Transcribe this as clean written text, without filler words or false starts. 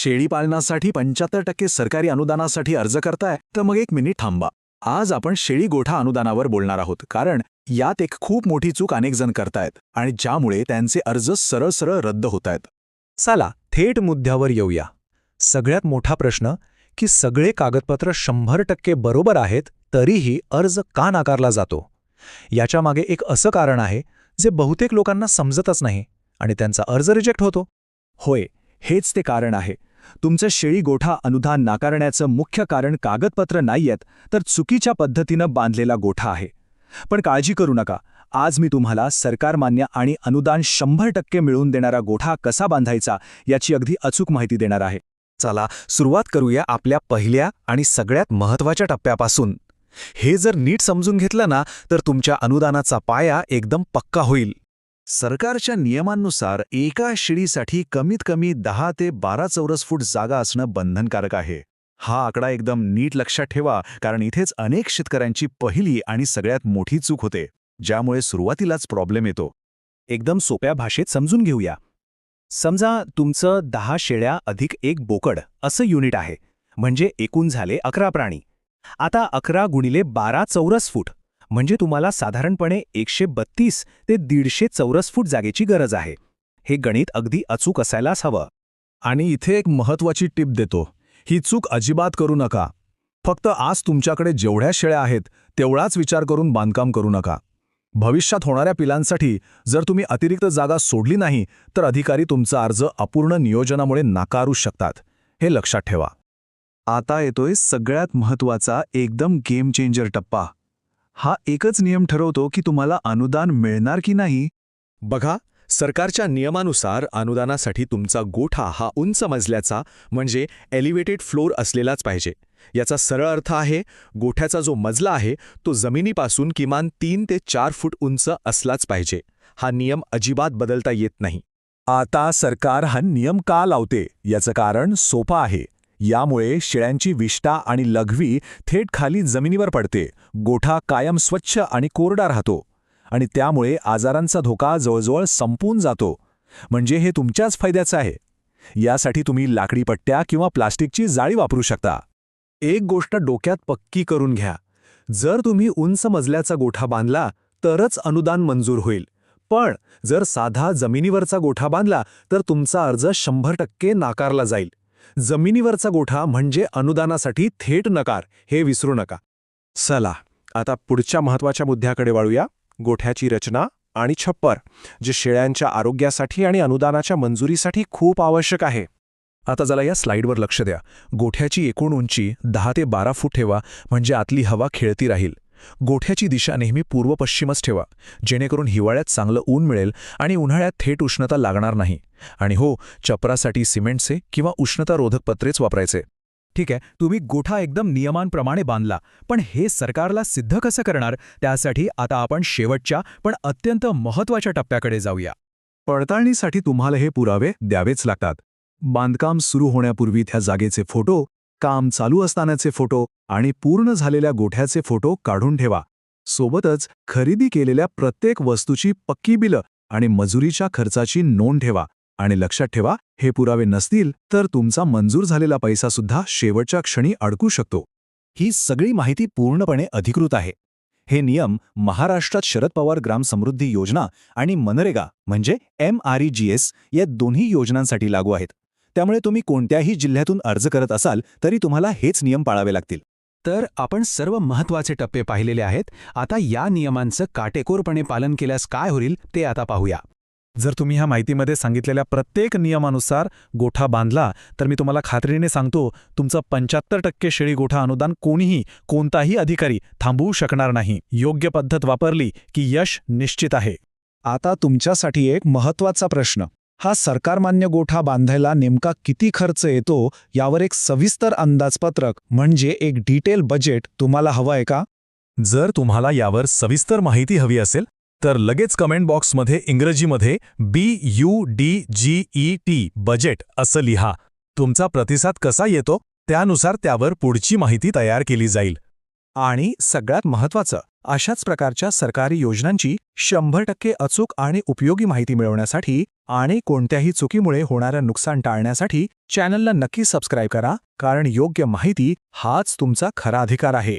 शेळीपालनासाठी 75% सरकारी अनुदानासाठी अर्ज करताय तर मग एक मिनिट थांबा. आज आपण शेळी गोठा अनुदानावर बोलणार आहोत, कारण यात एक खूप मोठी चूक अनेक जण करतायत आणि ज्यामुळे त्यांचे अर्ज सरळ सरळ रद्द होत आहेत. चला थेट मुद्द्यावर येऊया. सगळ्यात मोठा प्रश्न की सगळे कागदपत्र 100% बरोबर आहेत तरीही अर्ज का नाकारला जातो. याच्यामागे एक असं कारण आहे जे बहुतेक लोकांना समजतच नाही आणि त्यांचा अर्ज रिजेक्ट होतो. होय, हेच ते कारण आहे. तुमचं शेळी गोठा अनुदान नाकारण्याचं मुख्य कारण कागदपत्र नाहीयेत, तर चुकीच्या पद्धतीनं बांधलेला गोठा आहे. पण काळजी करू नका, आज मी तुम्हाला सरकारमान्य आणि अनुदान 100% मिळवून देणारा गोठा कसा बांधायचा याची अगदी अचूक माहिती देणार आहे. चला सुरुवात करूया आपल्या पहिल्या आणि सगळ्यात महत्त्वाच्या टप्प्यापासून. हे जर नीट समजून घेतलं ना तर तुमच्या अनुदानाचा पाया एकदम पक्का होईल. सरकारच्या नियमांनुसार एका शेळीसाठी कमीत कमी 10 ते 12 चौरस फूट जागा असणं बंधनकारक आहे. हा आकडा एकदम नीट लक्षात ठेवा, कारण इथेच अनेक शेतकऱ्यांची पहिली आणि सगळ्यात मोठी चूक होते, ज्यामुळे सुरुवातीलाच प्रॉब्लेम येतो. एकदम सोप्या भाषेत समजून घेऊया. समजा तुमचं 10 शेळ्या अधिक 1 बोकड असं युनिट आहे, म्हणजे एकूण झाले 11 प्राणी. आता 11 गुणिले 12 चौरस फूट म्हणजे तुम्हाला साधारणपणे 132 ते 150 चौरस फूट जागेची गरज आहे. हे गणित अगदी अचूक असायलाच हवं. आणि इथे एक महत्त्वाची टिप देतो, ही चूक अजिबात करू नका. फक्त आज तुमच्याकडे जेवढ्या शेळ्या आहेत तेवढाच विचार करून बांधकाम करू नका. भविष्यात होणाऱ्या पिलांसाठी जर तुम्ही अतिरिक्त जागा सोडली नाही तर अधिकारी तुमचा अर्ज अपूर्ण नियोजनामुळे नाकारू शकतात. हे लक्षात ठेवा. आता येतोय सगळ्यात महत्त्वाचा एकदम गेम चेंजर टप्पा. हा एकच नियम ठरवतो की तुम्हाला अनुदान मिळणार की नाही. बघा, सरकारच्या नियमानुसार अनुदानासाठी तुमचा गोठा हा उंच मजल्याचा म्हणजे एलिव्हेटेड फ्लोर असलेलाच पाहिजे. याचा सरळ अर्थ आहे गोठ्याचा जो मजला आहे तो जमिनीपासून किमान 3 ते 4 फूट उंच असलाच पाहिजे. हा नियम अजिबात बदलता येत नाही. आता सरकार हा नियम का लावते याचं कारण सोपं आहे. यामुळे शेळ्यांची विष्ठा आणि लघवी थेट खाली जमिनीवर पडते, गोठा कायम स्वच्छ आणि कोरडा राहतो आणि त्यामुळे आजारांचा धोका जवळजवळ संपून जातो. म्हणजे हे तुमच्याच फायद्याचं आहे. यासाठी तुम्ही लाकडी पट्ट्या किंवा प्लास्टिकची जाळी वापरू शकता. एक गोष्ट डोक्यात पक्की करून घ्या, जर तुम्ही उंच मजल्याचा गोठा बांधला तरच अनुदान मंजूर होईल. पण जर साधा जमिनीवरचा गोठा बांधला तर तुमचा अर्ज 100% नाकारला जाईल. जमिनीवरचा गोठा म्हणजे अनुदानासाठी थेट नकार, हे विसरू नका. चला आता पुढच्या महत्त्वाच्या मुद्द्याकडे वळूया. गोठ्याची रचना आणि छप्पर, जे शेळ्यांच्या आरोग्यासाठी आणि अनुदानाच्या मंजुरीसाठी खूप आवश्यक आहे. आता जरा या स्लाइडवर लक्ष द्या. गोठ्याची एकूण उंची 10 ते 12 फूट ठेवा, म्हणजे आतली हवा खेळती राहील. गोठ्याची दिशा नेहमी पूर्व-पश्चिमच ठेवा, जेणेकरून हिवाळ्यात चांगलं ऊन मिळेल आणि उन्हाळ्यात थेट उष्णता लागणार नाही. आणि हो, छपरासाठी सिमेंटचे किंवा उष्णतारोधक पत्रेच वापरायचे. ठीक आहे, तुम्ही गोठा एकदम नियमांप्रमाणे बांधला, पण हे सरकारला सिद्ध कसं करणार, त्यासाठी आता आपण शेवटच्या पण अत्यंत महत्त्वाच्या टप्प्याकडे जाऊया. पडताळणीसाठी तुम्हाला हे पुरावे द्यावेच लागतात. बांधकाम सुरू होण्यापूर्वी त्या जागेचे फोटो, काम चालू असतानाचे फोटो आणि पूर्ण झालेल्या गोठ्याचे फोटो काढून ठेवा. सोबतच खरेदी केलेल्या प्रत्येक वस्तूची पक्की बिलं आणि मजुरीच्या खर्चाची नोंद ठेवा. आणि लक्षात ठेवा, हे पुरावे नसतील तर तुमचा मंजूर झालेला पैसासुद्धा शेवटच्या क्षणी अडकू शकतो. ही सगळी माहिती पूर्णपणे अधिकृत आहे. हे नियम महाराष्ट्रात शरद पवार ग्राम समृद्धी योजना आणि मनरेगा म्हणजे MREGS या दोन्ही योजनांसाठी लागू आहेत. त्यामुळे तुम्ही कोणत्याही जिल्ह्यातून अर्ज करत असाल तरी तुम्हाला हेच नियम पाळावे लागतील. तर आपण सर्व महत्त्वाचे टप्पे पाहिलेले आहेत. आता या नियमांचं काटेकोरपणे पालन केल्यास काय होईल ते आता पाहूया. जर तुम्ही ह्या माहितीमध्ये सांगितलेल्या प्रत्येक नियमानुसार गोठा बांधला तर मी तुम्हाला खात्रीने सांगतो, तुमचं 75% शेळी गोठा अनुदान कोणताही अधिकारी थांबवू शकणार नाही. योग्य पद्धत वापरली की यश निश्चित आहे. आता तुमच्यासाठी एक महत्त्वाचा प्रश्न. हा सरकारमान्य गोठा बांधायला नेमका किती खर्च येतो यावर एक सविस्तर अंदाजपत्रक म्हणजे एक डिटेल बजेट तुम्हाला हवं आहे का? जर तुम्हाला यावर सविस्तर माहिती हवी असेल तर लगेच कमेंट बॉक्समध्ये इंग्रजीमध्ये BUDGET बजेट असं लिहा. तुमचा प्रतिसाद कसा येतो त्यानुसार त्यावर पुढची माहिती तयार केली जाईल. आणि सगळ्यात महत्त्वाचं, अशाच प्रकारच्या सरकारी योजनांची 100% अचूक आणि उपयोगी माहिती मिळवण्यासाठी आणि कोणत्याही चुकीमुळे होणारं नुकसान टाळण्यासाठी चॅनलला नक्की सबस्क्राईब करा, कारण योग्य माहिती हाच तुमचा खरा अधिकार आहे.